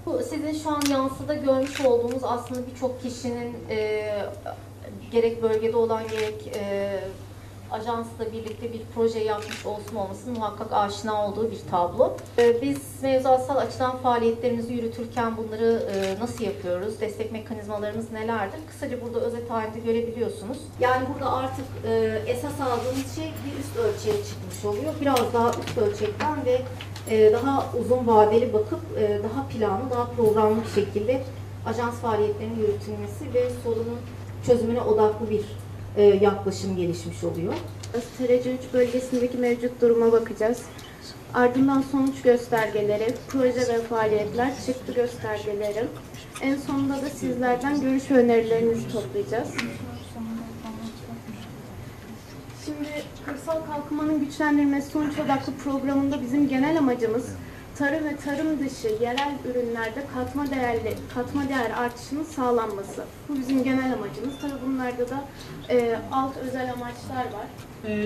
Bu sizin şu an yansıda görmüş olduğunuz aslında birçok kişinin gerek bölgede olan gerek ajansla birlikte bir proje yapmış olmasının muhakkak aşina olduğu bir tablo. Biz mevzuatsal açıdan faaliyetlerimizi yürütürken bunları nasıl yapıyoruz? Destek mekanizmalarımız nelerdir? Kısaca burada özet halinde görebiliyorsunuz. Yani burada artık esas aldığımız şey bir üst ölçeğe çıkmış oluyor. Biraz daha üst ölçekten ve daha uzun vadeli bakıp daha planlı, daha programlı bir şekilde ajans faaliyetlerinin yürütülmesi ve sorunun çözümüne odaklı bir yaklaşım gelişmiş oluyor. TRC 3 bölgesindeki mevcut duruma bakacağız. Ardından sonuç göstergeleri, proje ve faaliyetler, çıktı göstergeleri. En sonunda da sizlerden görüş ve önerilerinizi toplayacağız. Şimdi kırsal kalkınmanın güçlendirilmesi sonuç odaklı programında bizim genel amacımız tarım ve tarım dışı yerel ürünlerde katma değer artışının sağlanması. Bu bizim genel amacımız. Tabii bunlarda da alt özel amaçlar var.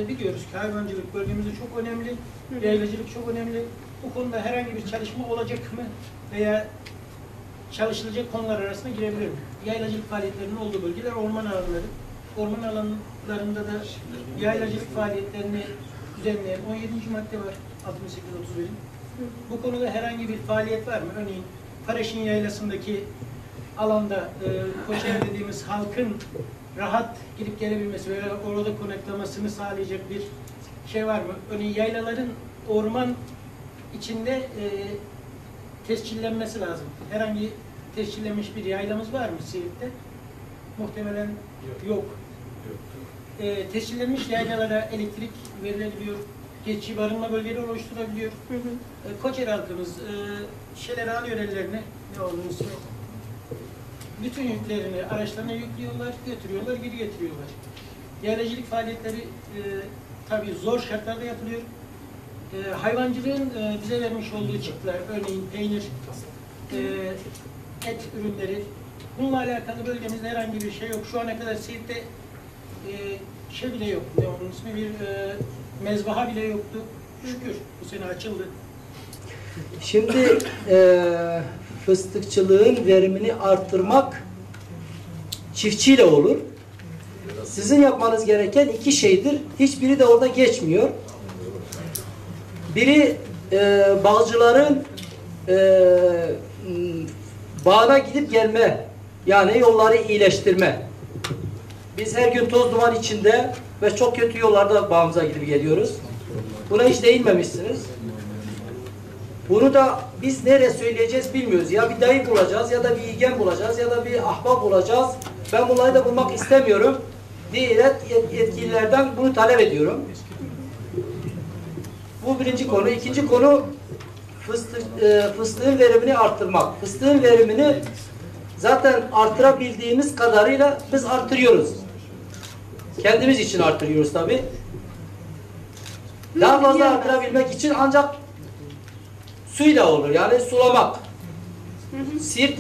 Biliyoruz ki hayvancılık bölgemizde çok önemli, yaylacılık çok önemli. Bu konuda herhangi bir çalışma olacak mı veya çalışılacak konular arasında girebilir mi? Yaylacılık faaliyetlerinin olduğu bölgeler orman alanları. Orman alanlarında da yaylacılık faaliyetlerini düzenleyen 17. madde var 6831'in. Bu konuda herhangi bir faaliyet var mı? Örneğin Paraşin Yaylası'ndaki alanda Koçer dediğimiz halkın rahat gidip gelebilmesi veya orada konaklamasını sağlayacak bir şey var mı? Örneğin yaylaların orman içinde tescillenmesi lazım. Herhangi tescillenmiş bir yaylamız var mı Siirt'te? Muhtemelen yok. Tescillenmiş yaylalara elektrik verilebiliyor. Geçici barınma bölgeleri oluşturabiliyor. Koçer halkımız Şelere yörelerine ne olduğunu ismi bütün yüklerini araçlarına yüklüyorlar, götürüyorlar, geri getiriyorlar. Yaylacılık faaliyetleri tabii zor şartlarda yapılıyor. Hayvancılığın bize vermiş olduğu çıktılar, örneğin peynir, et ürünleri. Bununla alakalı bölgemizde herhangi bir şey yok. Şu ana kadar Siirt'te şey bile yok, ne onun ismi, bir mezbaha bile yoktu. Şükür bu sene açıldı. Şimdi fıstıkçılığın verimini arttırmak çiftçiyle olur. Sizin yapmanız gereken iki şeydir. Hiçbiri de orada geçmiyor. Biri bağcıların bağına gidip gelme, yani yolları iyileştirme. Biz her gün toz duman içinde ve çok kötü yollarda bağımıza gidip geliyoruz. Buna hiç değinmemişsiniz. Bunu da biz nereye söyleyeceğiz bilmiyoruz. Ya bir dayı bulacağız, ya da bir ilgen bulacağız, ya da bir ahbap bulacağız. Ben bunları da bulmak istemiyorum. Diğer yetkililerden bunu talep ediyorum. Bu birinci konu. İkinci konu fıstığın verimini arttırmak. Fıstığın verimini zaten arttırabildiğimiz kadarıyla biz arttırıyoruz. Kendimiz için arttırıyoruz tabii. Daha fazla arttırabilmek için ancak suyla olur. Yani sulamak. Siirt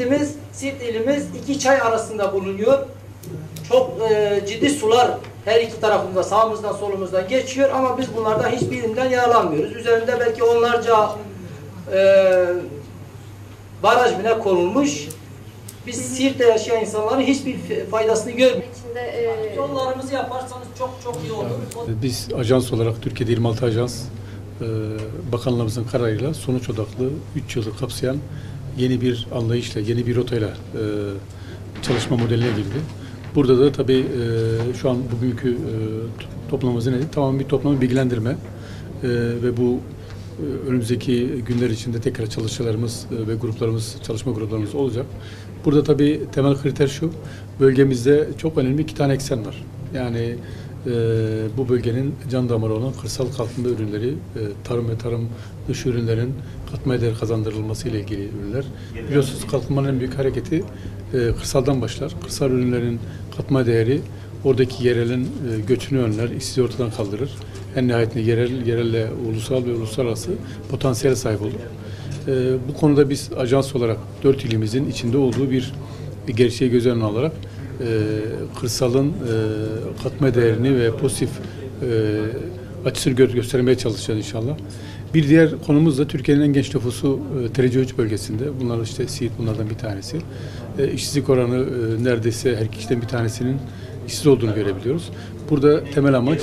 ilimiz iki çay arasında bulunuyor. Çok ciddi sular her iki tarafında, sağımızdan solumuzdan geçiyor ama biz bunlardan hiçbirinden yararlanmıyoruz. Üzerinde belki onlarca baraj bile konulmuş. Biz Siirt'te yaşayan insanların hiçbir faydasını görmüyoruz. Yollarımızı yaparsanız çok iyi olur. Biz ajans olarak Türkiye'de 26 ajans bakanlığımızın kararıyla sonuç odaklı 3 yılı kapsayan yeni bir anlayışla, yeni bir rotayla çalışma modeline girdi. Burada da tabii şu an bugünkü toplamımız nedir? Tamamen bir toplama bilgilendirme ve bu önümüzdeki günler içinde tekrar çalışmalarımız ve çalışma gruplarımız olacak. Burada tabii temel kriter şu, bölgemizde çok önemli 2 tane eksen var. Yani bu bölgenin can damarı olan kırsal kalkınma ürünleri, tarım ve tarım dışı ürünlerin katma değer kazandırılması ile ilgili ürünler. Biliyorsunuz kalkınmanın en büyük hareketi kırsaldan başlar. Kırsal ürünlerin katma değeri oradaki yerelin göçünü önler, işsizliği ortadan kaldırır. En nihayetinde yerelle ulusal ve uluslararası potansiyel sahip olur. Bu konuda biz ajans olarak 4 ilimizin içinde olduğu bir gerçeği göz önüne alarak kırsalın katma değerini ve pozitif açısını göstermeye çalışacağız inşallah. Bir diğer konumuz da Türkiye'nin en genç nüfusu TRC3 bölgesinde. Bunlar işte Siirt bunlardan bir tanesi. İşsizlik oranı neredeyse her iki kişiden bir tanesinin işsiz olduğunu görebiliyoruz. Burada temel amaç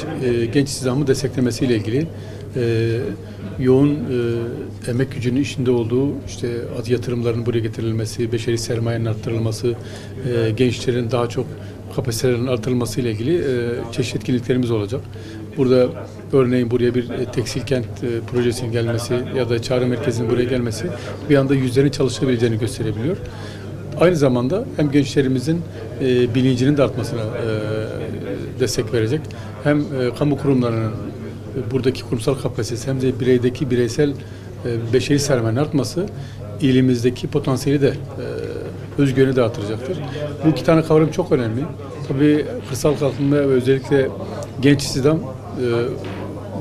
genç istihdamı desteklemesiyle ilgili yoğun emek gücünün içinde olduğu işte yatırımların buraya getirilmesi, beşeri sermayenin arttırılması, gençlerin daha çok kapasitelerinin artırılması ile ilgili çeşitli etkinliklerimiz olacak. Burada örneğin buraya bir tekstil kent projesinin gelmesi ya da çağrı merkezinin buraya gelmesi bir anda yüzlerin çalışabileceğini gösterebiliyor. Aynı zamanda hem gençlerimizin bilincinin de artmasına destek verecek, hem kamu kurumlarının buradaki kurumsal kapasitesi hem de bireysel beşeri sermayenin artması ilimizdeki potansiyeli de özgüveni de artıracaktır. Bu iki tane kavram çok önemli. Tabii kırsal kalkınma ve özellikle genç istihdam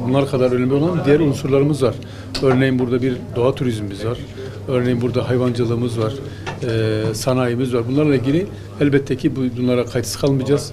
bunlar kadar önemli olan diğer unsurlarımız var. Örneğin burada bir doğa turizmimiz var. Örneğin burada hayvancılığımız var. Sanayimiz var. Bunlarla ilgili elbette ki bunlara kayıtsız kalmayacağız.